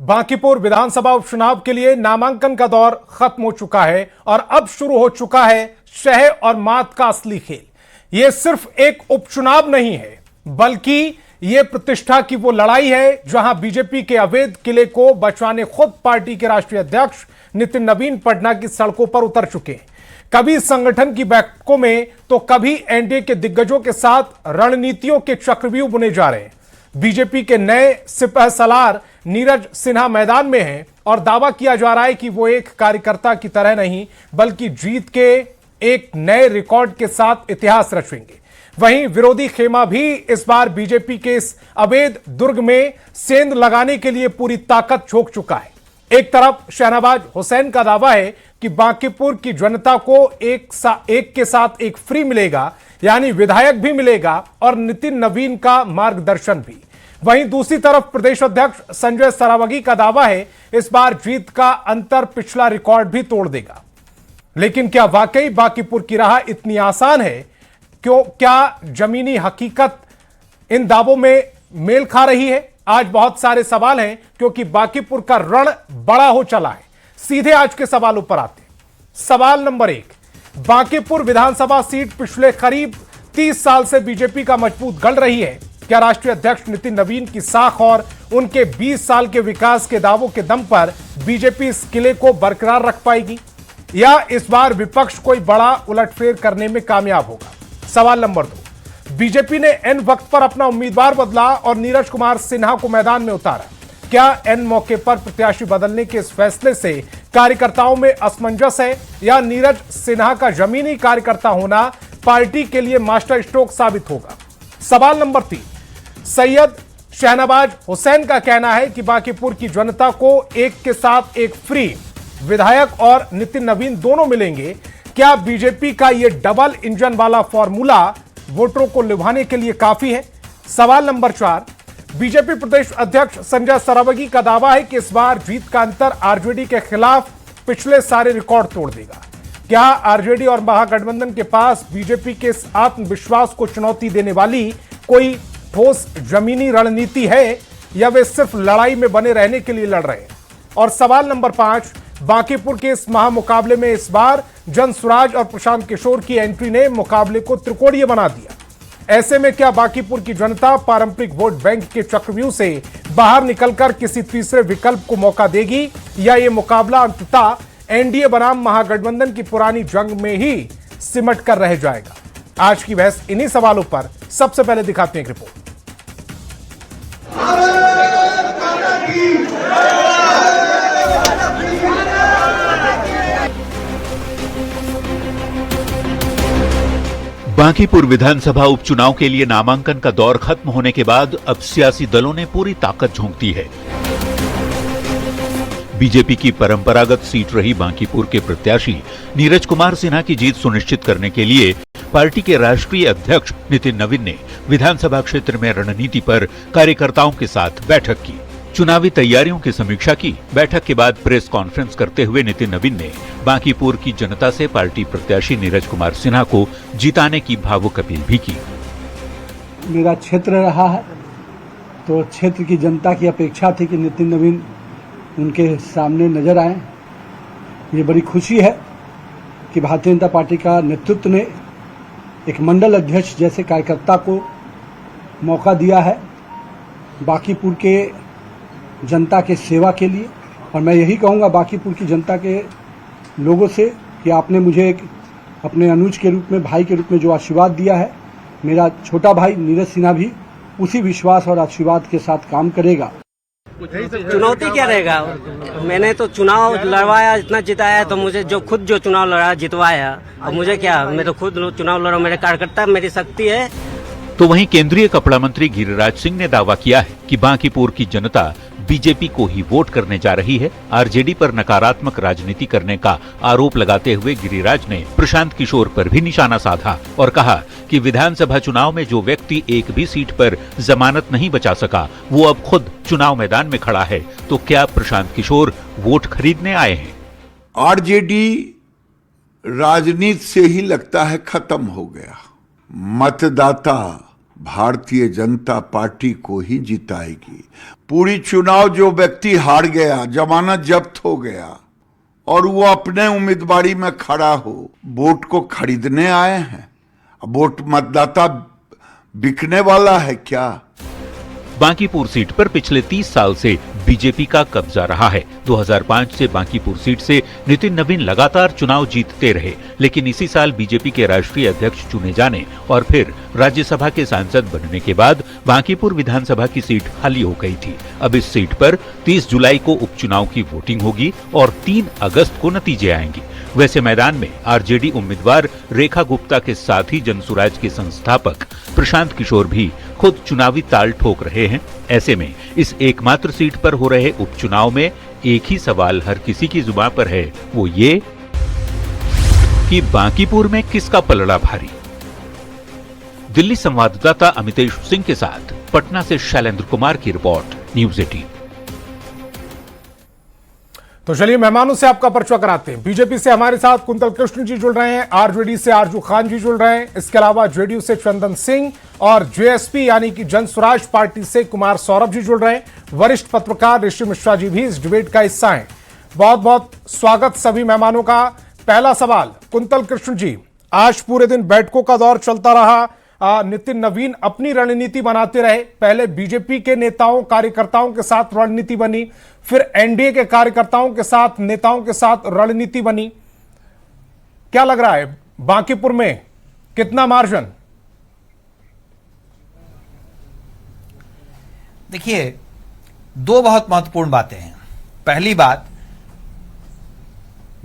बांकीपुर विधानसभा उपचुनाव के लिए नामांकन का दौर खत्म हो चुका है और अब शुरू हो चुका है शह और मात का असली खेल। यह सिर्फ एक उपचुनाव नहीं है, बल्कि यह प्रतिष्ठा की वो लड़ाई है जहां बीजेपी के अवैध किले को बचाने खुद पार्टी के राष्ट्रीय अध्यक्ष नितिन नवीन पटना की सड़कों पर उतर चुके हैं। कभी संगठन की बैठकों में तो कभी एनडीए के दिग्गजों के साथ रणनीतियों के चक्रव्यूह बुने जा रहे हैं। बीजेपी के नए सिपह सलार नीरज सिन्हा मैदान में हैं और दावा किया जा रहा है कि वो एक कार्यकर्ता की तरह नहीं बल्कि जीत के एक नए रिकॉर्ड के साथ इतिहास रचेंगे। वहीं विरोधी खेमा भी इस बार बीजेपी के इस अवैध दुर्ग में सेंध लगाने के लिए पूरी ताकत झोंक चुका है। एक तरफ शहनवाज हुसैन का दावा है कि बांकीपुर की जनता को एक के साथ एक फ्री मिलेगा, यानी विधायक भी मिलेगा और नितिन नवीन का मार्गदर्शन भी। वहीं दूसरी तरफ प्रदेश अध्यक्ष संजय सरावगी का दावा है इस बार जीत का अंतर पिछला रिकॉर्ड भी तोड़ देगा। लेकिन क्या वाकई बांकीपुर की राह इतनी आसान है? क्या जमीनी हकीकत इन दावों में मेल खा रही है? आज बहुत सारे सवाल हैं क्योंकि बांकीपुर का रण बड़ा हो चला है। सीधे आज के सवालों पर आते हैं। सवाल नंबर 1, बांकीपुर विधानसभा सीट पिछले करीब 30 साल से बीजेपी का मजबूत गढ़ रही है। क्या राष्ट्रीय अध्यक्ष नितिन नवीन की साख और उनके 20 साल के विकास के दावों के दम पर बीजेपी इस किले को बरकरार रख पाएगी या इस बार विपक्ष कोई बड़ा उलटफेर करने में कामयाब होगा? सवाल नंबर 2, बीजेपी ने एन वक्त पर अपना उम्मीदवार बदला और नीरज कुमार सिन्हा को मैदान में उतारा। क्या एन मौके पर प्रत्याशी बदलने के इस फैसले से कार्यकर्ताओं में असमंजस है या नीरज सिन्हा का जमीनी कार्यकर्ता होना पार्टी के लिए मास्टर स्ट्रोक साबित होगा? सवाल नंबर 3, सैयद शहनवाज हुसैन का कहना है कि बांकीपुर की जनता को एक के साथ एक फ्री विधायक और नितिन नवीन दोनों मिलेंगे। क्या बीजेपी का यह डबल इंजन वाला फॉर्मूला वोटरों को लुभाने के लिए काफी है? सवाल नंबर 4, बीजेपी प्रदेश अध्यक्ष संजय सरावगी का दावा है कि इस बार जीत का अंतर आरजेडी के खिलाफ पिछले सारे रिकॉर्ड तोड़ देगा। क्या आरजेडी और महागठबंधन के पास बीजेपी के इस आत्मविश्वास को चुनौती देने वाली कोई ठोस जमीनी रणनीति है या वे सिर्फ लड़ाई में बने रहने के लिए लड़ रहे हैं? और सवाल नंबर 5, बांकीपुर के इस महामुकाबले में इस बार जनसुराज और प्रशांत किशोर की एंट्री ने मुकाबले को त्रिकोणीय बना दिया। ऐसे में क्या बांकीपुर की जनता पारंपरिक वोट बैंक के चक्रव्यूह से बाहर निकलकर किसी तीसरे विकल्प को मौका देगी या यह मुकाबला अंततः एनडीए बनाम महागठबंधन की पुरानी जंग में ही सिमट कर रह जाएगा? आज की बहस इन्हीं सवालों पर। सबसे पहले दिखाते हैं एक रिपोर्ट। बांकीपुर विधानसभा उपचुनाव के लिए नामांकन का दौर खत्म होने के बाद अब सियासी दलों ने पूरी ताकत झोंक दी है। बीजेपी की परंपरागत सीट रही बांकीपुर के प्रत्याशी नीरज कुमार सिन्हा की जीत सुनिश्चित करने के लिए पार्टी के राष्ट्रीय अध्यक्ष नितिन नवीन ने विधानसभा क्षेत्र में रणनीति पर कार्यकर्ताओं के साथ बैठक की। चुनावी तैयारियों की समीक्षा की। बैठक के बाद प्रेस कॉन्फ्रेंस करते हुए नितिन नवीन ने बांकीपुर की जनता से पार्टी प्रत्याशी नीरज कुमार सिन्हा को जिताने की भावुक अपील भी की। मेरा क्षेत्र रहा है तो क्षेत्र की जनता की अपेक्षा थी कि नितिन नवीन उनके सामने नजर आए। ये बड़ी खुशी है कि भारतीय जनता पार्टी का नेतृत्व ने एक मंडल अध्यक्ष जैसे कार्यकर्ता को मौका दिया है बांकीपुर के जनता के सेवा के लिए। और मैं यही कहूँगा बांकीपुर की जनता के लोगों से कि आपने मुझे एक अपने अनुज के रूप में, भाई के रूप में जो आशीर्वाद दिया है, मेरा छोटा भाई नीरज सिन्हा भी उसी विश्वास और आशीर्वाद के साथ काम करेगा। चुनौती क्या रहेगा? मैंने तो चुनाव लड़वाया, इतना जिताया, तो मुझे जो चुनाव लड़ा जितवाया, अब मुझे क्या, मैं तो खुद चुनाव लड़ा, मेरे कार्यकर्ता मेरी शक्ति है। तो वहीं केंद्रीय कपड़ा मंत्री गिरिराज सिंह ने दावा किया है कि बांकीपुर की जनता बीजेपी को ही वोट करने जा रही है। आरजेडी पर नकारात्मक राजनीति करने का आरोप लगाते हुए गिरिराज ने प्रशांत किशोर पर भी निशाना साधा और कहा कि विधानसभा चुनाव में जो व्यक्ति एक भी सीट पर जमानत नहीं बचा सका, वो अब खुद चुनाव मैदान में खड़ा है। तो क्या प्रशांत किशोर वोट खरीदने आए हैं? आरजेडी राजनीति से ही लगता है खत्म हो गया। मतदाता भारतीय जनता पार्टी को ही जिताएगी। पूरी चुनाव जो व्यक्ति हार गया, जमानत जब्त हो गया और वो अपने उम्मीदवारी में खड़ा हो, वोट को खरीदने आए हैं। वोट मतदाता बिकने वाला है क्या? बांकीपुर सीट पर पिछले 30 साल से बीजेपी का कब्जा रहा है। 2005 से बांकीपुर सीट से नितिन नवीन लगातार चुनाव जीतते रहे, लेकिन इसी साल बीजेपी के राष्ट्रीय अध्यक्ष चुने जाने और फिर राज्यसभा के सांसद बनने के बाद बांकीपुर विधानसभा की सीट खाली हो गई थी। अब इस सीट पर 30 जुलाई को उपचुनाव की वोटिंग होगी और 3 अगस्त को नतीजे आएंगे। वैसे मैदान में आरजेडी उम्मीदवार रेखा गुप्ता के साथ ही जनसुराज के संस्थापक प्रशांत किशोर भी खुद चुनावी ताल ठोक रहे हैं। ऐसे में इस एकमात्र सीट पर हो रहे उपचुनाव में एक ही सवाल हर किसी की जुबान पर है, वो ये कि बांकीपुर में किसका पलड़ा भारी। दिल्ली संवाददाता अमितेश सिंह के साथ पटना से शैलेंद्र कुमार की रिपोर्ट, न्यूज़ 18। तो चलिए मेहमानों से आपका परिचय कराते हैं। बीजेपी से हमारे साथ कुंतल कृष्ण जी जुड़ रहे हैं, आरजेडी से आरजू खान जी जुड़ रहे हैं, इसके अलावा जेडीयू से चंदन सिंह और जेएसपी यानी कि जन स्वराज पार्टी से कुमार सौरभ जी जुड़ रहे हैं। वरिष्ठ पत्रकार ऋषि मिश्रा जी भी इस डिबेट का हिस्सा हैं। बहुत बहुत स्वागत सभी मेहमानों का। पहला सवाल कुंतल कृष्ण जी, आज पूरे दिन बैठकों का दौर चलता रहा, नितिन नवीन अपनी रणनीति बनाते रहे। पहले बीजेपी के नेताओं कार्यकर्ताओं के साथ रणनीति बनी, फिर एनडीए के कार्यकर्ताओं के साथ नेताओं के साथ रणनीति बनी। क्या लग रहा है बांकीपुर में कितना मार्जिन? देखिए, दो बहुत महत्वपूर्ण बातें हैं। पहली बात,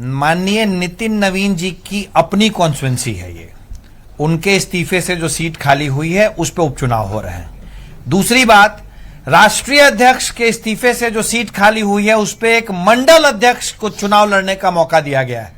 माननीय नितिन नवीन जी की अपनी कॉन्स्टिट्यूएंसी है ये, उनके इस्तीफे से जो सीट खाली हुई है उस पर उपचुनाव हो रहे हैं। दूसरी बात, राष्ट्रीय अध्यक्ष के इस्तीफे से जो सीट खाली हुई है उस पर एक मंडल अध्यक्ष को चुनाव लड़ने का मौका दिया गया है।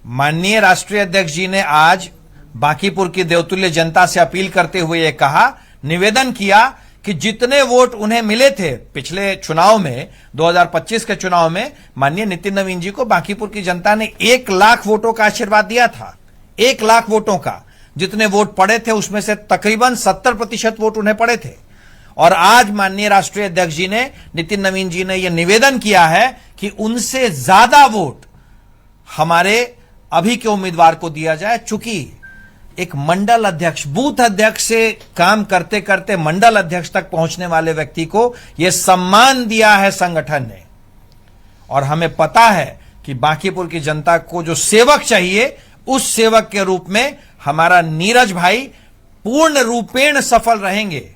माननीय राष्ट्रीय अध्यक्ष जी ने आज बांकीपुर की देवतुल्य जनता से अपील करते हुए यह कहा, निवेदन किया कि जितने वोट उन्हें मिले थे पिछले चुनाव में, 2025 के चुनाव में, माननीय नितिन नवीन जी को बांकीपुर की जनता ने 1 लाख वोटों का आशीर्वाद दिया था। 1 लाख वोटों का, जितने वोट पड़े थे उसमें से तकरीबन 70% वोट उन्हें पड़े थे। और आज माननीय राष्ट्रीय अध्यक्ष जी ने, नितिन नवीन जी ने यह निवेदन किया है कि उनसे ज्यादा वोट हमारे अभी के उम्मीदवार को दिया जाए। चूंकि एक मंडल अध्यक्ष, बूथ अध्यक्ष से काम करते करते मंडल अध्यक्ष तक पहुंचने वाले व्यक्ति को यह सम्मान दिया है संगठन ने, और हमें पता है कि बांकीपुर की जनता को जो सेवक चाहिए उस सेवक के रूप में हमारा नीरज भाई पूर्ण रूपेण सफल रहेंगे।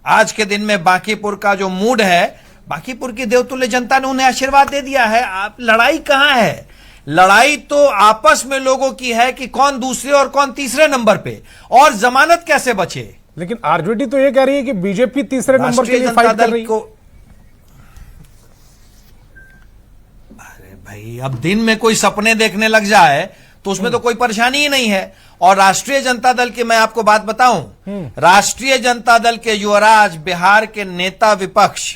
आज के दिन में बांकीपुर का जो मूड है, बांकीपुर की देवतुल्य जनता ने उन्हें आशीर्वाद दे दिया है। आप, लड़ाई कहां है? लड़ाई तो आपस में लोगों की है कि कौन दूसरे और कौन तीसरे नंबर पे, और जमानत कैसे बचे। लेकिन आरजेडी तो ये कह रही है कि बीजेपी तीसरे नंबर के लिए फाइट कर रही है। अरे भाई, अब दिन में कोई सपने देखने लग जाए तो उसमें तो कोई परेशानी ही नहीं है। और राष्ट्रीय जनता दल की मैं आपको बात बताऊं, राष्ट्रीय जनता दल के युवराज बिहार के नेता विपक्ष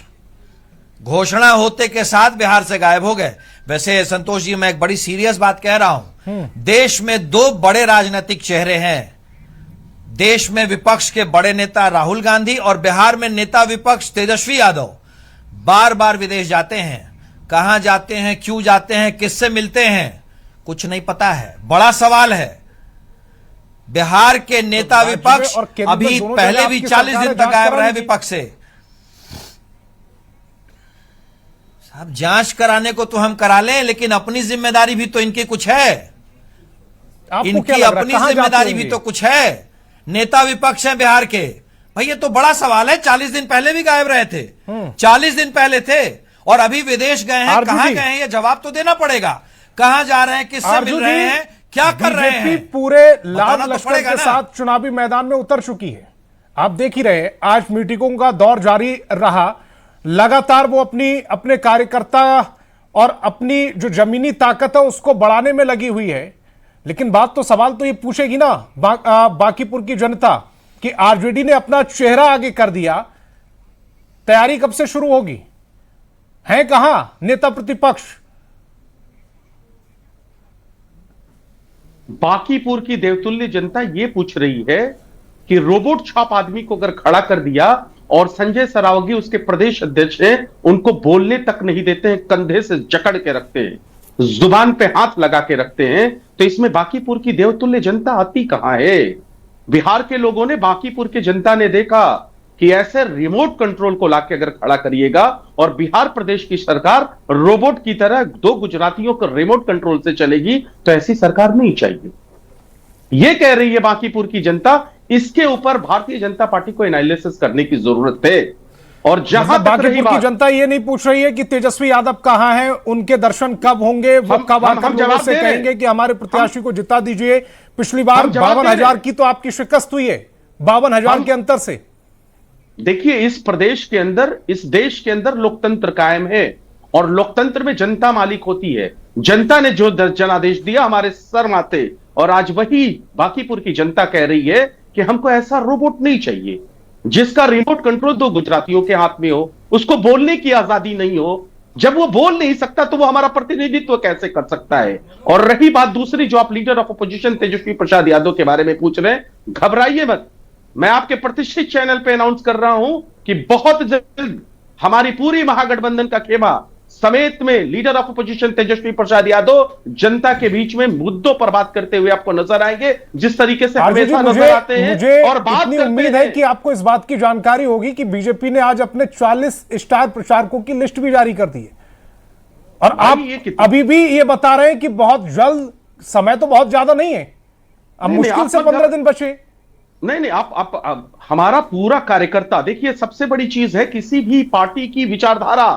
घोषणा होते के साथ बिहार से गायब हो गए। वैसे संतोष जी, मैं एक बड़ी सीरियस बात कह रहा हूं। देश में 2 बड़े राजनीतिक चेहरे हैं। देश में विपक्ष के बड़े नेता राहुल गांधी और बिहार में नेता विपक्ष तेजस्वी यादव बार बार विदेश जाते हैं। कहां जाते हैं, क्यों जाते हैं, किससे मिलते हैं, कुछ नहीं पता है। बड़ा सवाल है। बिहार के नेता विपक्ष अभी पहले भी 40 दिन तक गायब रहे विपक्ष से। साहब, जांच कराने को तो हम करा लें, लेकिन अपनी जिम्मेदारी भी तो इनकी कुछ है। इनकी अपनी जिम्मेदारी भी तो कुछ है। नेता विपक्ष हैं बिहार के। भाई, ये तो बड़ा सवाल है। 40 दिन पहले भी गायब रहे थे, 40 दिन पहले थे, और अभी विदेश गए हैं। कहां गए हैं, ये जवाब तो देना पड़ेगा। कहां जा रहे हैं, किससे मिल रहे हैं, क्या कर रहे हैं। पूरे लाल लश्कर के साथ चुनावी मैदान में उतर चुकी है। आप देख ही रहे, आज मीटिंगों का दौर जारी रहा। लगातार वो अपने कार्यकर्ता और अपनी जो जमीनी ताकत है उसको बढ़ाने में लगी हुई है। लेकिन बात तो, सवाल तो ये पूछेगी ना बांकीपुर की जनता कि आरजेडी ने अपना चेहरा आगे कर दिया, तैयारी कब से शुरू होगी? है कहां नेता प्रतिपक्ष? बांकीपुर की देवतुल्य जनता ये पूछ रही है कि रोबोट छाप आदमी को अगर खड़ा कर दिया और संजय सरावगी उसके प्रदेश अध्यक्ष हैं, उनको बोलने तक नहीं देते हैं, कंधे से जकड़ के रखते हैं, जुबान पे हाथ लगा के रखते हैं, तो इसमें बांकीपुर की देवतुल्य जनता आती कहां है? बिहार के लोगों ने, बांकीपुर की जनता ने देखा कि ऐसे रिमोट कंट्रोल को लाके अगर खड़ा करिएगा और बिहार प्रदेश की सरकार रोबोट की तरह 2 गुजरातियों को रिमोट कंट्रोल से चलेगी, तो ऐसी सरकार नहीं चाहिए। यह कह रही है बांकीपुर की जनता। इसके ऊपर भारतीय जनता पार्टी को एनालिसिस करने की जरूरत है। और जहां बांकीपुर की जनता ये नहीं पूछ रही है कि तेजस्वी यादव कहां हैं, उनके दर्शन कब होंगे, वो कब आकर लोगों से कहेंगे कि हमारे प्रत्याशी को जिता दीजिए। पिछली बार 52,000 की तो आपकी शिकस्त हुई है, 52,000 के अंतर से। देखिए, इस प्रदेश के अंदर, इस देश के अंदर लोकतंत्र कायम है और लोकतंत्र में जनता मालिक होती है। जनता ने जो जनादेश दिया हमारे सर माथे, और आज वही बांकीपुर की जनता कह रही है कि हमको ऐसा रोबोट नहीं चाहिए जिसका रिमोट कंट्रोल 2 गुजरातियों के हाथ में हो, उसको बोलने की आजादी नहीं हो। जब वो बोल नहीं सकता तो वो हमारा प्रतिनिधित्व कैसे कर सकता है? और रही बात दूसरी, जो आप leader of opposition Tejashwi Prasad Yadav के बारे में पूछ रहे हैं, घबराइए मत। मैं आपके प्रतिष्ठित चैनल पे अनाउंस कर रहा हूं कि बहुत जल्द हमारी पूरी महागठबंधन का खेमा समेत में leader of opposition Tejashwi Prasad Yadav जनता के बीच में मुद्दों पर बात करते हुए आपको नजर आएंगे, जिस तरीके से हमेशा नजर आते हैं। मुझे और बात इतनी उम्मीद है कि आपको इस बात की जानकारी होगी कि बीजेपी ने आज अपने 40 स्टार प्रचारकों की लिस्ट भी जारी कर दी है, और आप अभी भी ये बता रहे हैं कि बहुत जल्द, समय तो बहुत ज्यादा नहीं है, अब मुश्किल से 15 दिन बचे। नहीं, आप हमारा पूरा कार्यकर्ता, देखिए सबसे बड़ी चीज है, किसी भी पार्टी की विचारधारा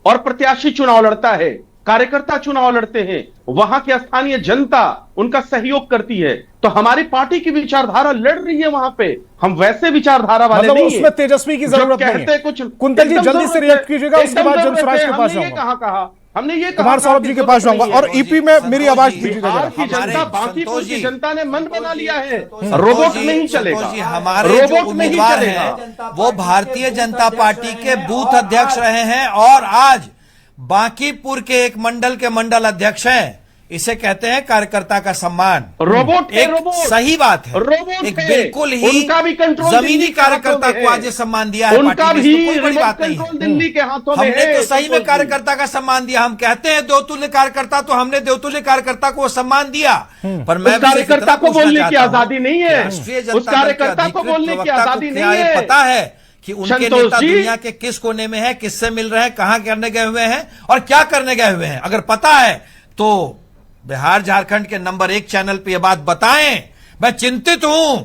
और प्रत्याशी चुनाव लड़ता है, कार्यकर्ता चुनाव लड़ते हैं, वहां की स्थानीय जनता उनका सहयोग करती है। तो हमारी पार्टी की विचारधारा लड़ रही है वहां पे, हम वैसे विचारधारा वाले मतलब नहीं उसमें तेजस्वी की जरूरत नहीं है। कुछ कुंतल जी जल्दी से रिएक्ट कीजिएगा, उसके बाद जनसुराज के पास जाऊंगा, हमने ये कुमार सौरभ जी के पास जाऊंगा, और ईपी में मेरी आवाज दीजिएगा। बिहार की जनता, बांकीपुर की जनता ने मन बना लिया है, रोबोट नहीं चलेगा। हमारे जो उम्मीदवार हैं वो भारतीय जनता पार्टी के बूथ अध्यक्ष रहे हैं और आज बांकीपुर के एक मंडल के मंडल अध्यक्ष हैं। इसे कहते हैं कार्यकर्ता का सम्मान। रोबोट एक सही बात है, एक बिल्कुल ही उनका भी कंट्रोल जमीनी कार्यकर्ता को आज सम्मान दिया है उनका भी, कोई बड़ी बात नहीं है। दिल्ली के हाथों में हमने तो सही में कार्यकर्ता का सम्मान दिया। हम कहते हैं देवतुल्य कार्यकर्ता, तो हमने देवतुल्य कार्यकर्ता को सम्मान दिया। पर मैं कार्यकर्ता को बोलने की आजादी नहीं है, उस कार्यकर्ता को बोलने की आजादी नहीं है। पता है कि उनके नेता दुनिया के किस कोने में है, किससे मिल रहे हैं, कहां करने गए हुए हैं और क्या करने गए हुए हैं। अगर पता है तो बिहार झारखंड के नंबर 1 चैनल पे यह बात बताएं। मैं चिंतित हूं,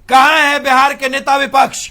कहां है बिहार के नेता विपक्ष,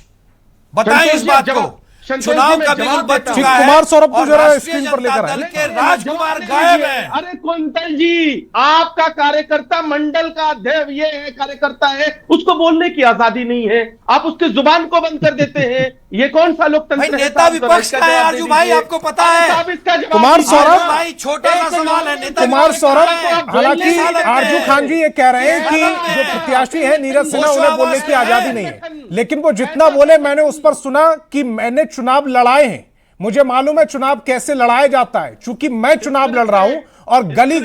बताएं इस बात को। चुनाव का बिगुल बच चुका है। कुमार सौरभ को जरा स्क्रीन पर लेकर दल के राजकुमार गायब हैं। अरे कुंतल जी, आपका कार्यकर्ता मंडल का अध्यक्ष ये है, कार्यकर्ता है, उसको बोलने की आजादी नहीं है, आप उसके जुबान को बंद कर देते हैं। ये कौन सा लोकतंत्र है? नेता विपक्ष का है आरजू भाई, आपको पता है। कुमार सौरभ भाई छोटा सा सवाल है, नेता कुमार सौरभ, हालांकि आरजू खान जी ये कह रहे हैं कि जो प्रत्याशी है नीरज सिन्हा, उन्हें बोलने की आजादी नहीं है, लेकिन वो जितना बोले, मैंने उस पर सुना कि मैंने चुनाव लड़ाए हैं, मुझे मालूम है चुनाव कैसे लड़ाया जाता है, चूंकि मैं चुनाव लड़ रहा हूं और गली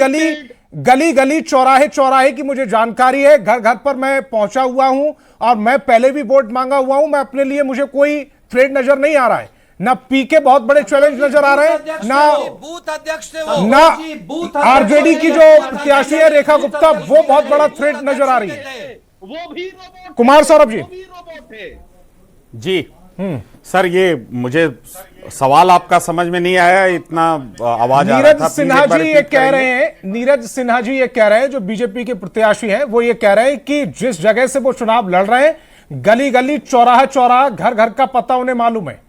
गली चौराहे चौराहे की मुझे जानकारी है, घर घर पर मैं पहुंचा हुआ हूं और मैं पहले भी वोट मांगा हुआ हूं। मैं अपने लिए, मुझे कोई थ्रेड नजर नहीं आ रहा है, ना पीके बहुत बड़े चैलेंज नजर आ रहे हैं, ना बूथ अध्यक्ष ना आरजेडी की जो प्रत्याशी है रेखा गुप्ता, वो बहुत बड़ा थ्रेड नजर आ रही है। वो भी कुमार सौरभ जी जी सर, ये मुझे सवाल आपका समझ में नहीं आया, इतना आवाज आ रहा था। नीरज सिन्हा जी ये कह रहे हैं, नीरज सिन्हा जी ये कह रहे हैं, जो बीजेपी के प्रत्याशी हैं, वो ये कह रहे हैं कि जिस जगह से वो चुनाव लड़ रहे हैं, गली गली चौराहा चौराहा घर घर का पता उन्हें मालूम है।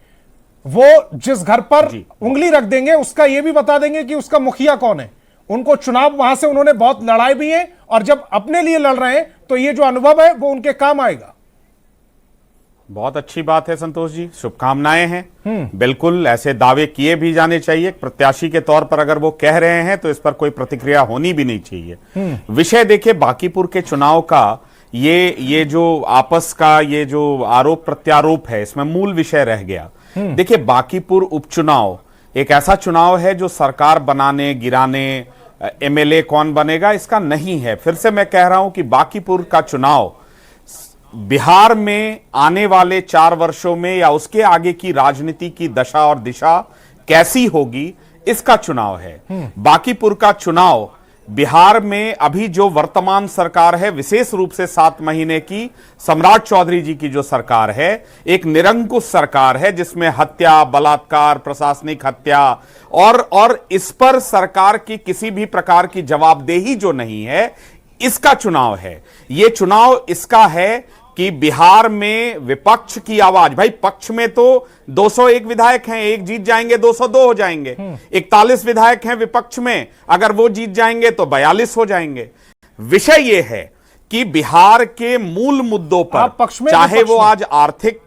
वो जिस घर पर उंगली रख देंगे उसका ये भी बता देंगे कि उसका मुखिया कौन है। उनको चुनाव वहां से उन्होंने बहुत लड़ाई भी है, और जब अपने लिए लड़ रहे हैं तो ये जो अनुभव है वो उनके काम आएगा। बहुत अच्छी बात है संतोष जी, शुभकामनाएं हैं। बिल्कुल ऐसे दावे किए भी जाने चाहिए। प्रत्याशी के तौर पर अगर वो कह रहे हैं तो इस पर कोई प्रतिक्रिया होनी भी नहीं चाहिए। विषय देखिए बांकीपुर के चुनाव का, ये जो आपस का ये जो आरोप प्रत्यारोप है, इसमें मूल विषय रह गया। देखिए बांकीपुर उपचुनाव एक ऐसा चुनाव है जो सरकार बनाने गिराने, एमएलए कौन बनेगा इसका नहीं है। फिर से मैं कह रहा हूं कि बांकीपुर का चुनाव बिहार में आने वाले 4 वर्षों में या उसके आगे की राजनीति की दशा और दिशा कैसी होगी, इसका चुनाव है। बांकीपुर का चुनाव बिहार में अभी जो वर्तमान सरकार है, विशेष रूप से 7 महीने की सम्राट चौधरी जी की जो सरकार है, एक निरंकुश सरकार है जिसमें हत्या, बलात्कार, प्रशासनिक हत्या और इस पर सरकार की किसी भी प्रकार की जवाबदेही जो नहीं है, इसका चुनाव है। यह चुनाव इसका है कि बिहार में विपक्ष की आवाज, भाई पक्ष में तो 201 विधायक हैं, एक जीत जाएंगे 202 हो जाएंगे, 41 विधायक हैं विपक्ष में, अगर वो जीत जाएंगे तो 42 हो जाएंगे। विषय यह है कि बिहार के मूल मुद्दों पर, चाहे वो आज आर्थिक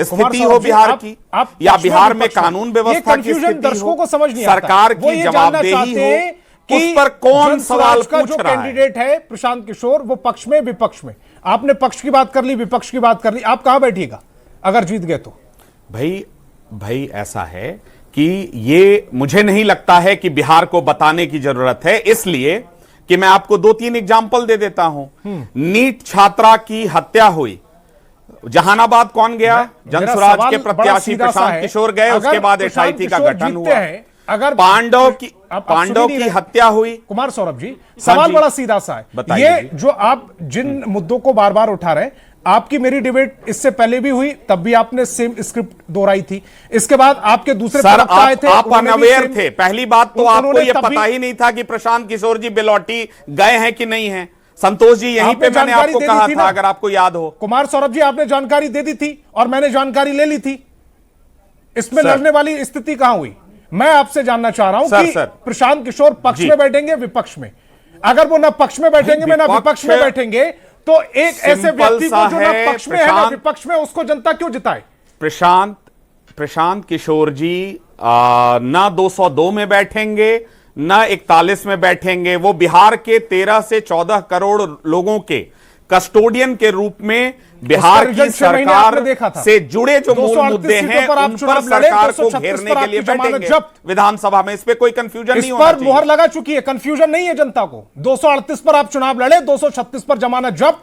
स्थिति हो बिहार की या बिहार में कानून व्यवस्था की स्थिति हो, सरकार की जवाबदेही हो, उस पर कौन सवाल पूछ रहा है। कैंडिडेट है प्रशांत किशोर, वो पक्ष में विपक्ष में, आपने पक्ष की बात कर ली, विपक्ष की बात कर ली, आप कहां बैठिएगा अगर जीत गए तो? भाई ऐसा है कि ये मुझे नहीं लगता है कि बिहार को बताने की जरूरत है, इसलिए कि मैं आपको 2-3 एग्जाम्पल दे देता हूं। नीट छात्रा की हत्या हुई, जहानाबाद कौन गया? जनसुराज के प्रत्याशी प्रशांत किशोर गए, उसके बाद एसआईटी का गठन हुआ। अगर पांडव की हत्या हुई। कुमार सौरभ जी, सवाल बड़ा सीधा सा है। ये जो आप जिन मुद्दों को बार बार उठा रहे हैं, आपकी मेरी डिबेट इससे पहले भी हुई, तब भी आपने सेम स्क्रिप्ट दोहराई थी। इसके बाद आपके दूसरे प्रवक्ता आए थे, आप अनअवेयर थे। पहली बात तो आपको यह पता ही नहीं था कि प्रशांत किशोर जी बिलौटी गए हैं कि नहीं है। संतोष जी, यहीं पे मैंने आपको कहा था, अगर आपको याद हो। कुमार सौरभ जी, आपने जानकारी दे दी थी और मैंने जानकारी ले ली थी। इसमें लड़ने वाली स्थिति कहां हुई? मैं आपसे जानना चाह रहा हूं कि प्रशांत किशोर पक्ष में बैठेंगे, विपक्ष में? अगर वो ना पक्ष में बैठेंगे, ना विपक्ष में बैठेंगे, तो एक ऐसे व्यक्ति को जो ना पक्ष में है ना विपक्ष में, उसको जनता क्यों जिताए? प्रशांत किशोर जी ना 202 में बैठेंगे, ना 41 में बैठेंगे। वो बिहार के 13 से 14 करोड़ लोगों के कस्टोडियन के रूप में बिहार की सरकार से जुड़े जो मूल मुद्दे हैं, उन पर सरकार को घेरने के लिए बैठेंगे विधानसभा में। इस पे कोई कंफ्यूजन नहीं होना चाहिए। मुहर लगा चुकी है, कंफ्यूजन नहीं है जनता को। 238 पर आप चुनाव लड़े, 236 पर जमानत जब्त,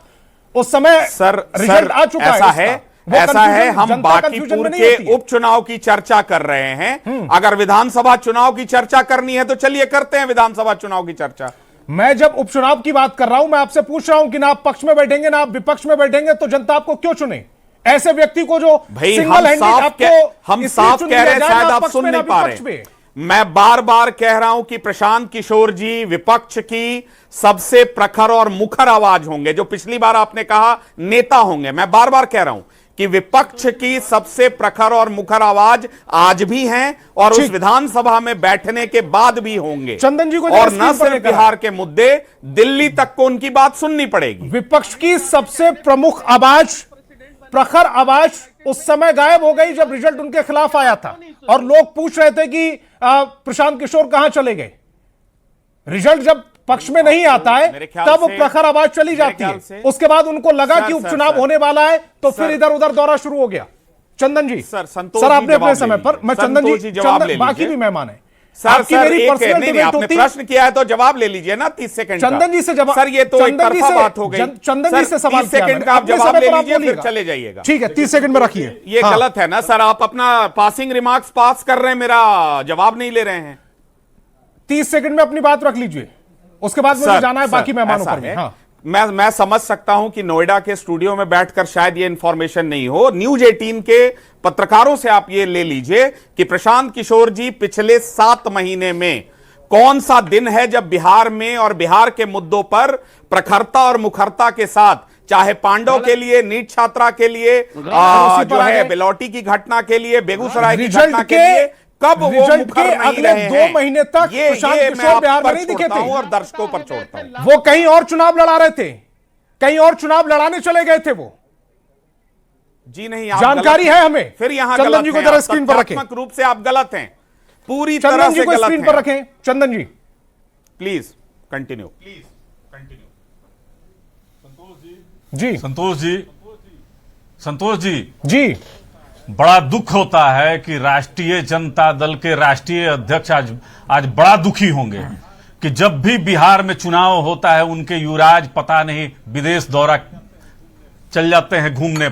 उस समय रिजल्ट आ चुका है। ऐसा है, हम बांकीपुर के उपचुनाव की चर्चा कर रहे हैं। अगर विधानसभा चुनाव की चर्चा करनी है तो चलिए करते हैं विधानसभा चुनाव की चर्चा। मैं जब उपचुनाव की बात कर रहा हूं, मैं आपसे पूछ रहा हूं कि ना आप पक्ष में बैठेंगे, ना आप विपक्ष में बैठेंगे, तो जनता आपको क्यों चुने? ऐसे व्यक्ति को जो सिंगल हैंडेड हम साफ कह रहे हैं, शायद आप सुन नहीं पा रहे। मैं बार बार कह रहा हूं कि प्रशांत किशोर जी विपक्ष की सबसे प्रखर और मुखर आवाज होंगे। जो पिछली बार आपने कहा नेता होंगे, मैं बार बार कह रहा हूं कि विपक्ष की सबसे प्रखर और मुखर आवाज आज भी हैं और उस विधानसभा में बैठने के बाद भी होंगे। चंदन जी को, और न सिर्फ बिहार के मुद्दे, दिल्ली तक को उनकी बात सुननी पड़ेगी। विपक्ष की सबसे प्रमुख आवाज, प्रखर आवाज उस समय गायब हो गई जब रिजल्ट उनके खिलाफ आया था और लोग पूछ रहे थे कि प्रशांत किशोर कहां चले गए। रिजल्ट जब पक्ष में नहीं आता है तब प्रखर आवाज चली जाती है। उसके बाद उनको लगा कि उपचुनाव होने वाला है, तो फिर इधर उधर दौरा शुरू हो गया। चंदन जी, सर आपने अपने समय पर, मैं चंदन जी, बाकी भी मेहमान है। आपकी मेरी पर्सनल डिबेट होती है। प्रश्न किया है तो जवाब ले लीजिए ना 30 सेकंड। चंदन जी से जवाब, सर ये तो एक तरफा बात हो गई। चंदन जी से सवाल 30 सेकंड का आप जवाब ले लीजिए, फिर चले जाइएगा। ठीक है, 30 सेकंड में रखिए। ये गलत है ना सर, आप अपना पासिंग रिमार्क्स पास कर रहे हैं, मेरा जवाब नहीं ले रहे हैं। 30 सेकंड में अपनी बात रख लीजिए, उसके बाद मुझे जाना है बाकी मेहमानों पर। हाँ। मैं समझ सकता हूं कि नोएडा के स्टूडियो में बैठकर शायद ये इंफॉर्मेशन नहीं हो। न्यूज 18 के पत्रकारों से आप ये ले लीजिए कि प्रशांत किशोर जी पिछले 7 महीने में कौन सा दिन है जब बिहार में और बिहार के मुद्दों पर प्रखरता और मुखरता के साथ, चाहे पांडव के लिए, नीट छात्रा के लिए, जो है बिलौटी की घटना के लिए, बेगुसराय की घटना के लिए, कब वो मुखर नहीं अगले रहे 2 महीने तक प्रशांत किशोर बिहार में नहीं दिखे थे और दर्शकों पर छोड़ता हूं। वो कहीं और चुनाव लड़ा रहे थे, कहीं और चुनाव लड़ाने चले गए थे वो। जी नहीं, जानकारी है हमें। फिर यहां चंदन जी को जरा स्क्रीन पर रखें। रूप से आप गलत हैं, पूरी तरह से गलत हैं। स्क्रीन पर रखें चंदन जी, प्लीज कंटिन्यू। जी संतोष जी, बड़ा दुख होता है कि राष्ट्रीय जनता दल के राष्ट्रीय अध्यक्ष आज बड़ा दुखी होंगे कि जब भी बिहार में चुनाव होता है उनके युवराज पता नहीं विदेश दौरा चल जाते हैं घूमने।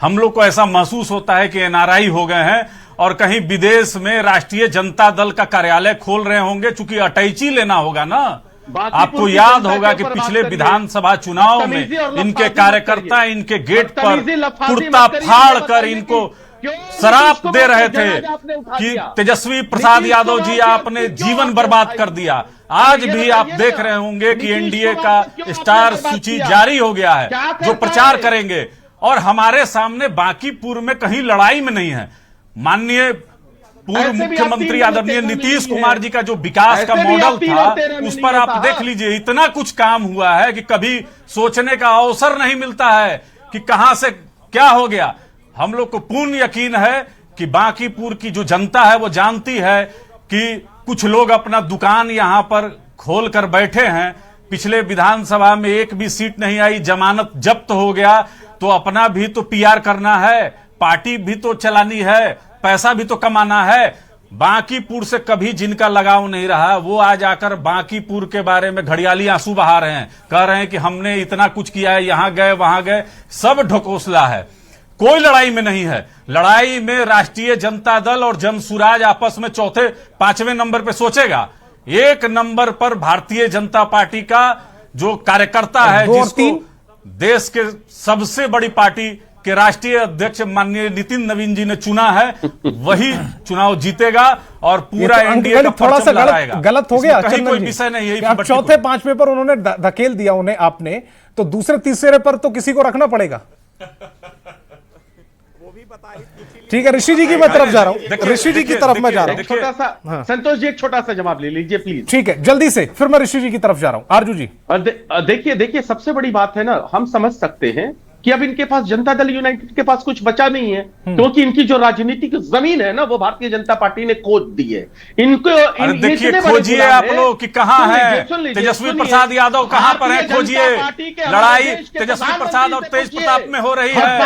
हम लोग को ऐसा महसूस होता है कि एनआरआई हो गए हैं और कहीं विदेश में राष्ट्रीय जनता दल का कार्यालय खोल रहे होंगे, चूंकि अटैची लेना होगा ना। आपको याद होगा कि पिछले विधानसभा चुनाव में इनके कार्यकर्ता इनके गेट पर कुर्ता फाड़ कर इनको शराप दे रहे थे कि तेजस्वी प्रसाद यादव जी आपने जीवन बर्बाद कर दिया। आज भी आप देख रहे होंगे कि एनडीए का स्टार सूची जारी हो गया है जो प्रचार करेंगे, और हमारे सामने बांकीपुर में कहीं लड़ाई में नहीं है। माननीय पूर्व मुख्यमंत्री आदरणीय नीतीश कुमार जी का जो विकास का मॉडल था उस पर आप देख लीजिए, इतना कुछ काम हुआ है कि कभी सोचने का अवसर नहीं मिलता है कि कहां से क्या हो गया। हम लोग को पूर्ण यकीन है कि बांकीपुर की जो जनता है वो जानती है कि कुछ लोग अपना दुकान यहां पर खोल कर बैठे हैं। पिछले विधानसभा में एक भी सीट नहीं आई, जमानत जब्त हो गया, तो अपना भी तो पीआर करना है, पार्टी भी तो चलानी है, पैसा भी तो कमाना है। बांकीपुर से कभी जिनका लगाव नहीं रहा वो आज आकर बांकीपुर के बारे में घड़ियाली आंसू बहा रहे हैं, कह रहे हैं कि हमने इतना कुछ किया है, यहां गए वहां गए। सब ढकोसला है, कोई लड़ाई में नहीं है। लड़ाई में राष्ट्रीय जनता दल और जनसुराज आपस में चौथे पांचवें नंबर पे सोचेगा। एक नंबर पर भारतीय जनता पार्टी का जो कार्यकर्ता है, जिसको देश के सबसे बड़ी पार्टी के राष्ट्रीय अध्यक्ष माननीय नितिन नवीन जी ने चुना है, वही चुनाव जीतेगा और पूरा तो एनडीए थोड़ा सा गलत हो गया। कहीं कोई विषय नहीं है। अब चौथे पांचवें पर उन्होंने धकेल दिया उन्हें आपने, तो दूसरे तीसरे पर तो किसी को रखना पड़ेगा। ठीक है, ऋषि जी की मैं तरफ जा रहा हूं, ऋषि जी की तरफ मैं जा रहा हूं। छोटा सा संतोष जी, एक छोटा सा जवाब ले लीजिए प्लीज। ठीक है, जल्दी से, फिर मैं ऋषि जी की तरफ जा रहा हूं। आरजू जी देखिए सबसे बड़ी बात है ना, हम समझ सकते हैं कि अब इनके पास जनता दल यूनाइटेड के पास कुछ बचा नहीं है, क्योंकि इनकी जो राजनीतिक जमीन है ना वो भारतीय जनता पार्टी ने खोद दी है इनको। देखिए, खोजिए आप लोग कि कहां है तेजस्वी प्रसाद यादव, कहां पर है, खोजिए। लड़ाई तेजस्वी प्रसाद और तेज प्रताप में हो रही है,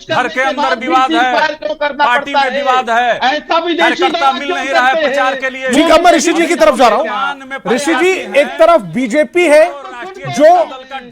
घर के अंदर विवाद है, पार्टी में विवाद है, कार्यकर्ता मिल नहीं रहा है प्रचार के लिए। ठीक है, मैं ऋषि जी की तरफ जा रहा हूं। ऋषि जी, एक तरफ बीजेपी है जो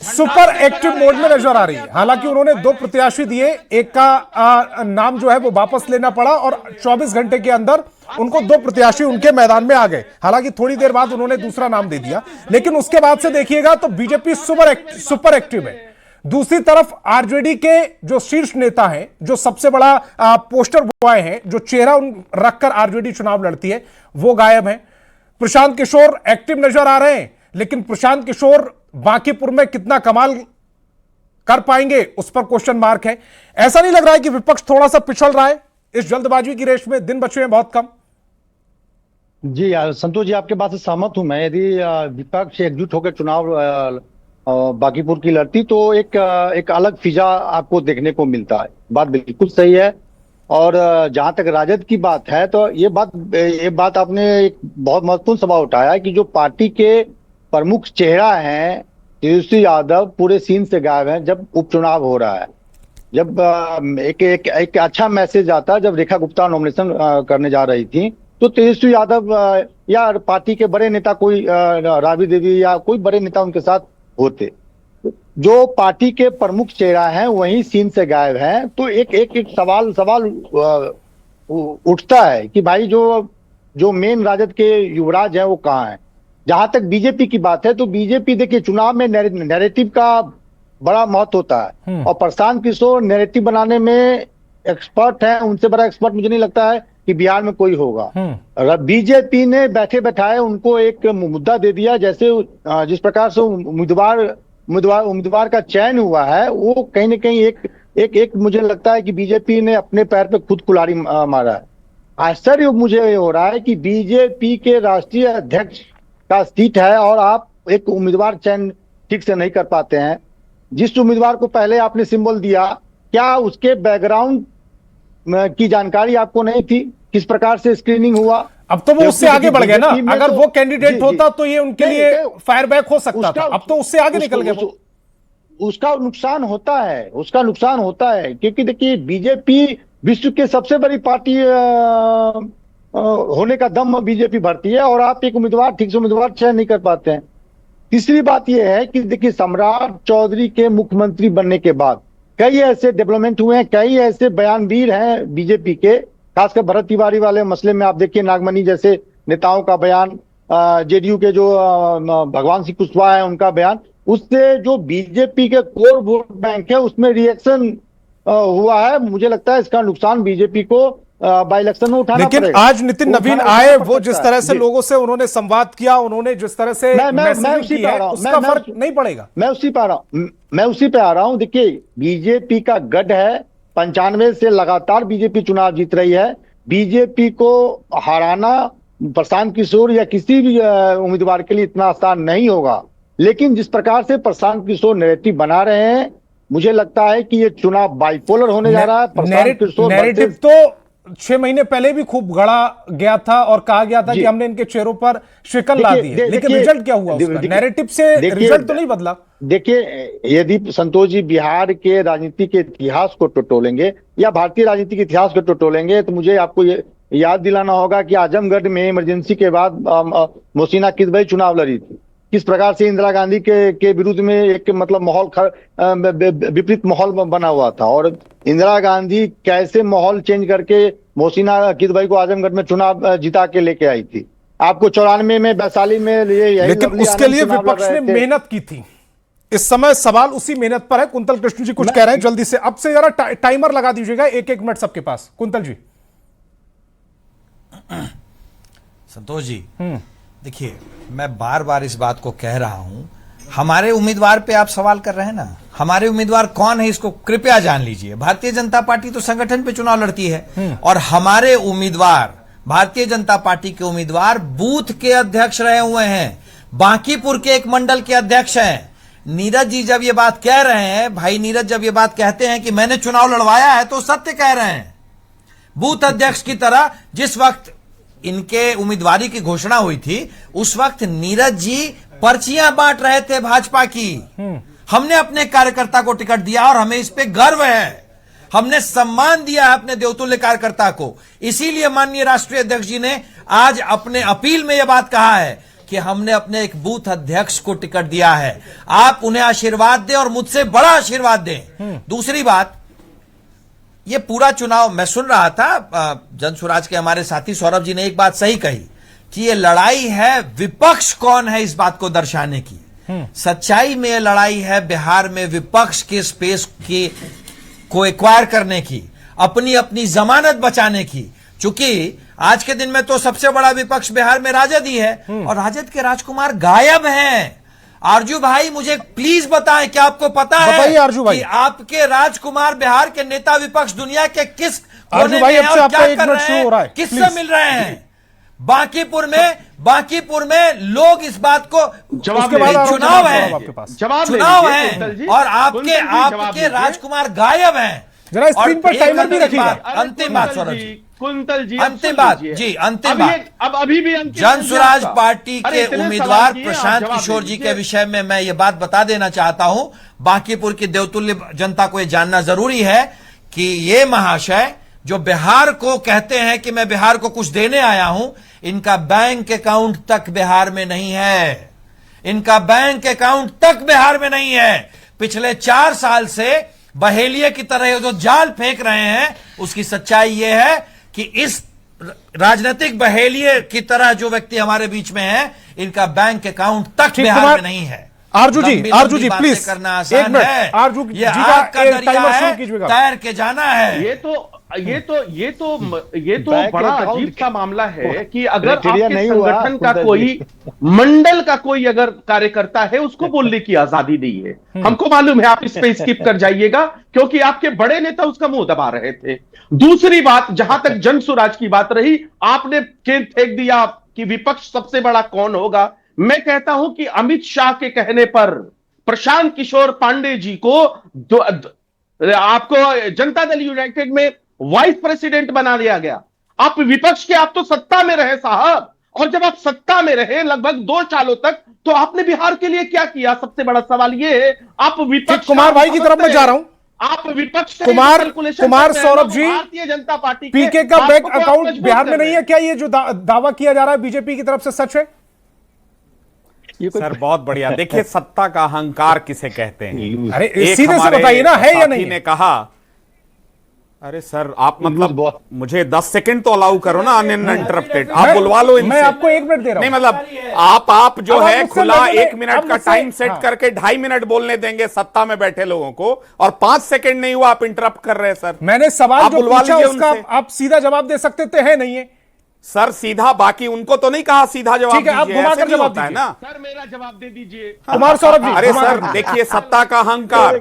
सुपर एक्टिव मोड में नजर आ रही है, हालांकि उन्होंने 2 प्रत्याशी दिए, एक का नाम जो है वो वापस लेना पड़ा और 24 घंटे के अंदर उनको 2 प्रत्याशी उनके मैदान में आ गए। हालांकि थोड़ी देर बाद उन्होंने दूसरा नाम दे दिया, लेकिन उसके बाद से देखिएगा तो बीजेपी सुपर एक्टिव है। दूसरी तरफ आरजेडी के जो शीर्ष नेता हैं, जो सबसे बड़ा पोस्टर बॉय हैं, जो चेहरा रखकर आरजेडी चुनाव लड़ती है, वो गायब है। प्रशांत किशोर एक्टिव नजर आ रहे हैं, लेकिन प्रशांत किशोर बांकीपुर में कितना कमाल कर पाएंगे उस पर क्वेश्चन मार्क है। ऐसा नहीं लग रहा है कि विपक्ष थोड़ा सा पिछड़ रहा है इस जल्दबाजी की रेस में? दिन बचे हैं बहुत कम। जी संतोष जी, आपके बात से सहमत हूं मैं। यदि विपक्ष एकजुट होकर चुनाव बांकीपुर की लड़ती तो एक अलग फिजा आपको देखने को मिलता है। बात बिल्कुल सही है। और जहां तक राजद की बात है तो ये बात आपने एक बहुत महत्वपूर्ण सवाल उठाया है कि जो पार्टी के प्रमुख चेहरा हैं तेजस्वी यादव पूरे सीन से गायब हैं। जब उपचुनाव हो रहा है, जब एक अच्छा मैसेज आता है, जब रेखा गुप्ता नॉमिनेशन करने जा रही थी तो तेजस्वी यादव या पार्टी के बड़े नेता, कोई राबड़ी देवी या कोई बड़े नेता उनके साथ होते। जो पार्टी के प्रमुख चेहरा हैं वही सीन से गायब हैं। तो एक सवाल उठता है कि भाई जो मेन राजद के युवराज हैं वो कहाँ हैं। जहां तक बीजेपी की बात है तो बीजेपी देखिए चुनाव में नैरेटिव का बड़ा महत्व होता है और प्रशांत किशोर नैरेटिव बनाने में एक्सपर्ट हैं। उनसे बड़ा एक्सपर्ट मुझे नहीं लगता है कि बिहार में कोई होगा। बीजेपी ने बैठे बैठाए उनको एक मुद्दा दे दिया। जैसे जिस प्रकार से उम्मीदवार का चयन हुआ है वो कहीं ना कहीं एक मुझे लगता है कि बीजेपी ने अपने पैर पे खुद कुल्हाड़ी मारा है। आश्चर्य मुझे हो रहा है कि बीजेपी के राष्ट्रीय अध्यक्ष का सीट है और आप एक उम्मीदवार चयन ठीक से नहीं कर पाते हैं। जिस उम्मीदवार को पहले आपने सिंबल दिया, क्या उसके बैकग्राउंड की जानकारी आपको नहीं थी? किस प्रकार से स्क्रीनिंग हुआ? अब तो वो उससे आगे बढ़ गए ना। अगर वो कैंडिडेट होता तो ये उनके लिए फायर बैक हो सकता था। अब तो उससे आगे निकल गए। उसका नुकसान होता है, क्योंकि देखिए बीजेपी विश्व की सबसे बड़ी पार्टी होने का दम बीजेपी भरती है और आप एक ठीक से उम्मीदवार चयन नहीं कर पाते हैं। तीसरी बात यह है कि देखिए, सम्राट चौधरी के मुख्यमंत्री बनने के बाद कई ऐसे डेवलपमेंट हुए हैं, कई ऐसे बयानवीर हैं बीजेपी के, खासकर भरत तिवारी वाले मसले में आप देखिए, नागमणि जैसे नेताओं का बयान, जेडीयू के जो भगवान सिंह कुशवाहा है उनका बयान, उससे जो बीजेपी के कोर वोट बैंक है उसमें रिएक्शन हुआ है। मुझे लगता है इसका नुकसान बीजेपी को बाई इलेक्शन में उठाना लेकिन पड़ेगा। आज नितिन नवीन आए, वो जिस तरह से लोगों से उन्होंने संवाद किया, उन्होंने जिस तरह से मैसेजिंग की है, उसका फर्क नहीं पड़ेगा। मैं उसी पे आ रहा हूं। देखिए, बीजेपी का गढ़ है, 95 से लगातार बीजेपी चुनाव जीत रही है। बीजेपी को हराना प्रशांत किशोर या किसी भी उम्मीदवार के लिए इतना आसान नहीं होगा, लेकिन जिस प्रकार से प्रशांत किशोर नैरेटिव बना रहे हैं, मुझे लगता है कि ये चुनाव बाइपोलर होने जा रहा है। प्रशांत किशोर नैरेटिव तो 6 महीने पहले भी खूब गढ़ा गया था और कहा गया था कि हमने इनके चेहरों पर शिकन ला दी है, लेकिन रिजल्ट क्या हुआ उसका? नैरेटिव से रिजल्ट तो नहीं बदला। देखिए, यदि संतोष जी बिहार के राजनीति के इतिहास को टटोलेंगे या भारतीय राजनीति के इतिहास को टटोलेंगे, तो मुझे आपको ये याद दिलाना होगा कि आजमगढ़ में इमरजेंसी के बाद मोहसिना किदवई चुनाव लड़ी थी। किस प्रकार से इंदिरा गांधी के विरुद्ध में एक मतलब माहौल विपरीत माहौल बना हुआ था, और इंदिरा गांधी कैसे माहौल चेंज करके मोहसिना किदवई को आजमगढ़ में चुनाव जिता के लेके आई थी। आपको 94 में वैशाली में लेकिन उसके लिए विपक्ष ने मेहनत की थी। इस समय सवाल उसी मेहनत पर है। कुंतल कृष्ण जी कुछ कह रहे हैं, जल्दी से अब से जरा टाइमर लगा दीजिएगा, 1-1 मिनट सबके पास। कुंतल जी। संतोष जी, देखिए, मैं बार बार इस बात को कह रहा हूं, हमारे उम्मीदवार पे आप सवाल कर रहे हैं ना, हमारे उम्मीदवार कौन है इसको कृपया जान लीजिए। भारतीय जनता पार्टी तो संगठन पे चुनाव लड़ती है, और हमारे उम्मीदवार, भारतीय जनता पार्टी के उम्मीदवार बूथ के अध्यक्ष रहे हुए हैं, बांकीपुर के एक मंडल के अध्यक्ष हैं। नीरज जी जब ये बात कह रहे हैं, भाई नीरज जब ये बात कहते हैं कि मैंने चुनाव लड़वाया है, तो सत्य कह रहे हैं। बूथ अध्यक्ष की तरह जिस वक्त इनके उम्मीदवारी की घोषणा हुई थी, उस वक्त नीरज जी पर्चियां बांट रहे थे भाजपा की। हमने अपने कार्यकर्ता को टिकट दिया और हमें इस पे गर्व है। हमने सम्मान दिया है अपने देवतुल्य कार्यकर्ता को। इसीलिए माननीय राष्ट्रीय अध्यक्ष जी ने आज अपने अपील में यह बात कहा है कि हमने अपने एक बूथ अध्यक्ष को टिकट दिया है। आप उन्हें आशीर्वाद दें और मुझसे बड़ा आशीर्वाद दें। दूसरी बात, ये पूरा चुनाव मैं सुन रहा था, जन स्वराज के हमारे साथी सौरभ जी ने एक बात सही कही कि ये लड़ाई है विपक्ष कौन है इस बात को दर्शाने की। सच्चाई में ये लड़ाई है बिहार में विपक्ष के स्पेस की को एक्वायर करने की, अपनी अपनी जमानत बचाने की। चूंकि आज के दिन में तो सबसे बड़ा विपक्ष बिहार में राजद ही है, और राजद के राजकुमार गायब हैं। आरजू भाई, मुझे प्लीज बताएं, क्या आपको पता है कि आपके राजकुमार बिहार के नेता विपक्ष दुनिया के किस कोने में हैं और क्या कर रहे हैं, किससे मिल रहे हैं? बांकीपुर में लोग इस बात को चुनाव है और आपके राजकुमार गायब हैं। जरा स्क्रीन पर टाइमर भी रखिएगा। अंतिम बात सौरभ जी, कुंतल जी, अंतिम बात जी, अंतिम बात। अब अभी भी जन स्वराज पार्टी के उम्मीदवार प्रशांत किशोर जी के विषय में मैं ये बात बता देना चाहता हूं। बांकीपुर की देवतुल्य जनता को यह जानना जरूरी है कि ये महाशय जो बिहार को कहते हैं कि मैं बिहार को कुछ देने आया हूं, इनका बैंक अकाउंट तक बिहार में नहीं है। इनका बैंक अकाउंट तक बिहार में नहीं है। पिछले 4 साल से बहेलिये की तरह जो जाल फेंक रहे हैं, उसकी सच्चाई यह है कि इस राजनीतिक बहेलिये की तरह जो व्यक्ति हमारे बीच में है, इनका बैंक अकाउंट तक बिहार में नहीं है। आरजू जी प्लीज करना आसान है। आरजू जी आग का दरिया है, तैर के जाना है। ये तो बड़ा अजीब सा मामला है कि अगर आपके संगठन का कोई मंडल का कोई अगर कार्यकर्ता है, उसको बोलने की आजादी नहीं है। हमको मालूम है, आप इस पे स्किप कर जाइएगा क्योंकि आपके बड़े नेता उसका मुंह दबा रहे थे। दूसरी बात, जहां तक जन स्वराज की बात रही, आपने फेंक दिया कि विपक्ष सबसे बड़ा कौन होगा। मैं कहता हूं कि अमित शाह के कहने पर प्रशांत किशोर पांडे जी को आपको जनता दल यूनाइटेड में वाइस प्रेसिडेंट बना दिया गया। आप विपक्ष के, आप तो सत्ता में रहे साहब, और जब आप सत्ता में रहे लगभग 2 सालों तक, तो आपने बिहार के लिए क्या किया? सबसे बड़ा सवाल यह है। आप विपक्ष, कुमार भाई की तरफ मैं जा रहा हूं। आप विपक्ष कुमार सौरभ जी, भारतीय जनता पार्टी पीके का बैंक अकाउंट बिहार में नहीं है क्या? ये जो दावा किया जा रहा है बीजेपी की तरफ से सच है? सर बहुत बढ़िया। देखिए सत्ता का अहंकार किसे कहते हैं? अरे एक सीधे से हमारे बताइए ना, है या साथी नहीं? ने कहा, अरे सर आप मतलब मुझे 10 सेकंड तो अलाउ करो ना अनइंटरप्टेड। आप बुलवा लो इनसे। मैं आपको 1 मिनट दे रहा हूं। नहीं मतलब आप जो अब आप है मुझसे खुला लगने- 1 मिनट अब का मुझसे- टाइम सेट हाँ। करके 2.5 मिनट बोलने देंगे सत्ता में बैठे लोगों को, और 5 सेकंड नहीं हुआ आप इंटरप्ट कर रहे हैं सर। मैंने सवाल आप जो बुलवा पूछा लीजिए उसका उनसे। आप सीधा जवाब दे सकते थे, है नहीं है? सर सीधा, बाकी उनको तो नहीं कहा सीधा जवाब ठीक है, आप दीजिए, घुमा ऐसे कर नहीं जवाब होता है दीजिए। ना। सर मेरा जवाब दे दीजिए। कुमार सौरभ जी, अरे घुमा सर कर- देखिए सत्ता का अहंकार,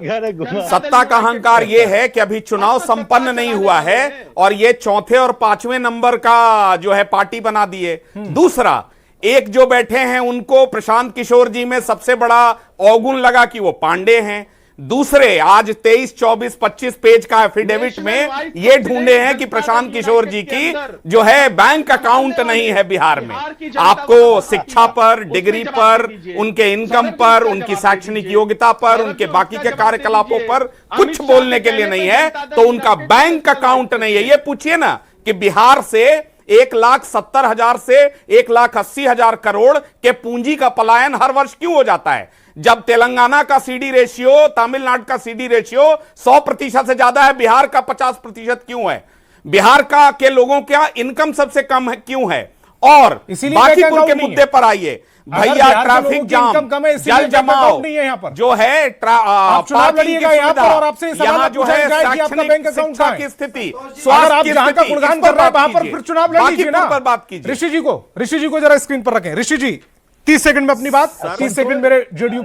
सत्ता का अहंकार ये है कि अभी चुनाव संपन्न नहीं हुआ है और ये चौथे और 5वें नंबर का जो है पार्टी बना दिए। दूसरा, एक जो बैठे हैं उनको प्रशांत किशोर जी में सबसे बड़ा अवगुण लगा कि वो पांडे हैं। दूसरे, आज 23, 24, 25 पेज का एफिडेविट में ये ढूंढे हैं कि प्रशांत किशोर जी की जो है बैंक अकाउंट नहीं है बिहार में। आपको शिक्षा पर, डिग्री पर, उनके इनकम पर, उनकी शैक्षणिक योग्यता पर, उनके बाकी के कार्यकलापों पर कुछ बोलने के लिए नहीं है, तो उनका बैंक अकाउंट नहीं है। ये पूछिए ना कि बिहार से 1,70,000 से 1,80,000 करोड़ के पूंजी का पलायन हर वर्ष क्यों हो जाता है, जब तेलंगाना का सीडी रेशियो, तमिलनाडु का सीडी रेशियो 100% से ज्यादा है, बिहार का 50% क्यों है? बिहार का के लोगों का इनकम सबसे कम है क्यों है? और इसीलिए बाकीपुर के मुद्दे पर आइए भैया, ट्रैफिक जाम, जल जमाव जो है, आप चुनाव लड़िएगा यहाँ पर और आपसे ये सवाल जो है पूछा जाए कि आपका बैंक अकाउंट शिक्षा कहाँ की है? स्थिति, तो अगर आप जहां का गुणगान कर रहे हैं वहां पर फिर चुनाव लड़ लीजिए ना। पर बात कीजिए। ऋषि जी को जरा स्क्रीन पर रखें। ऋषि जी 30 सेकंड में अपनी बात, 30 सेकंड मेरे जेडीयू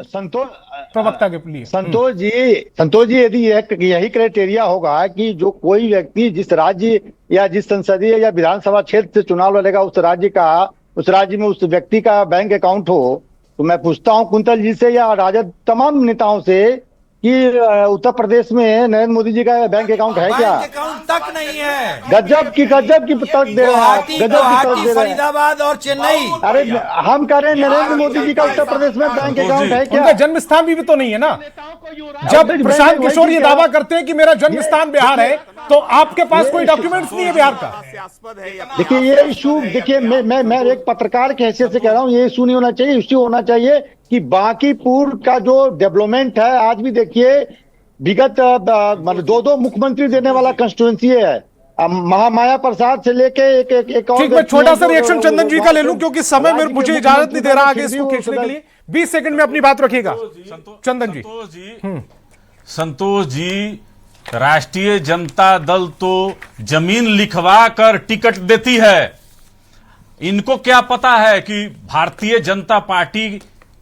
प्रवक्ता के लिए। संतोष जी यदि यही क्राइटेरिया होगा कि जो कोई व्यक्ति जिस राज्य या जिस संसदीय या विधानसभा क्षेत्र से चुनाव लड़ेगा उस राज्य में उस व्यक्ति का बैंक अकाउंट हो, तो मैं पूछता हूं कुंतल जी से या राजद तमाम नेताओं से कि उत्तर प्रदेश में नरेंद्र मोदी जी का बैंक अकाउंट है क्या? बैंक अकाउंट तक नहीं है। गजब की तर्क दे रहे हैं, गुवाहाटी, फरीदाबाद और चेन्नई। अरे हम कह रहे हैं नरेंद्र मोदी जी का उत्तर प्रदेश में बैंक अकाउंट है क्या? उनका जन्म स्थान भी तो नहीं है ना। जब प्रशांत किशोर ये दावा करते हैं कि मेरा जन्म स्थान बिहार है, तो आपके पास कोई डॉक्यूमेंट्स नहीं है बिहार का। देखिए ये इशू, देखिए मैं एक पत्रकार के हैसियत से कह रहा हूँ, ये इशू नहीं होना चाहिए। इशू होना चाहिए कि बांकीपुर का जो डेवलपमेंट है, आज भी देखिए विगत मतलब 2 मुख्यमंत्री देने वाला कंस्टिट्यूएंसी है। महामाया प्रसाद से लेके एक और ठीक, मैं छोटा सा रिएक्शन चंदन जी का ले लूं क्योंकि समय में मुझे इजाजत नहीं दे रहा आगे इसको खींचने के लिए। 20 सेकंड में अपनी बात रखिएगा चंदन जी। संतोष जी, राष्ट्रीय जनता दल तो जमीन लिखवा कर टिकट देती है। इनको क्या पता है कि भारतीय जनता पार्टी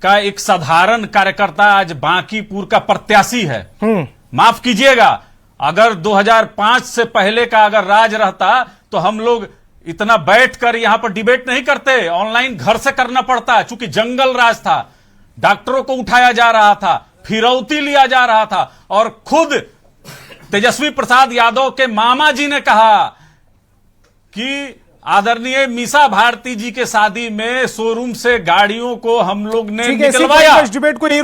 का एक साधारण कार्यकर्ता आज बांकीपुर का प्रत्याशी है। माफ कीजिएगा, अगर 2005 से पहले का अगर राज रहता तो हम लोग इतना बैठकर यहां पर डिबेट नहीं करते, ऑनलाइन घर से करना पड़ता, चूंकि जंगल राज था, डॉक्टरों को उठाया जा रहा था, फिरौती लिया जा रहा था, और खुद तेजस्वी प्रसाद यादव के मामा जी ने कहा कि आदरणीय मीसा भारती जी के शादी में शोरूम से गाड़ियों को हम लोग ने निकलवाया। डिबेट को नहीं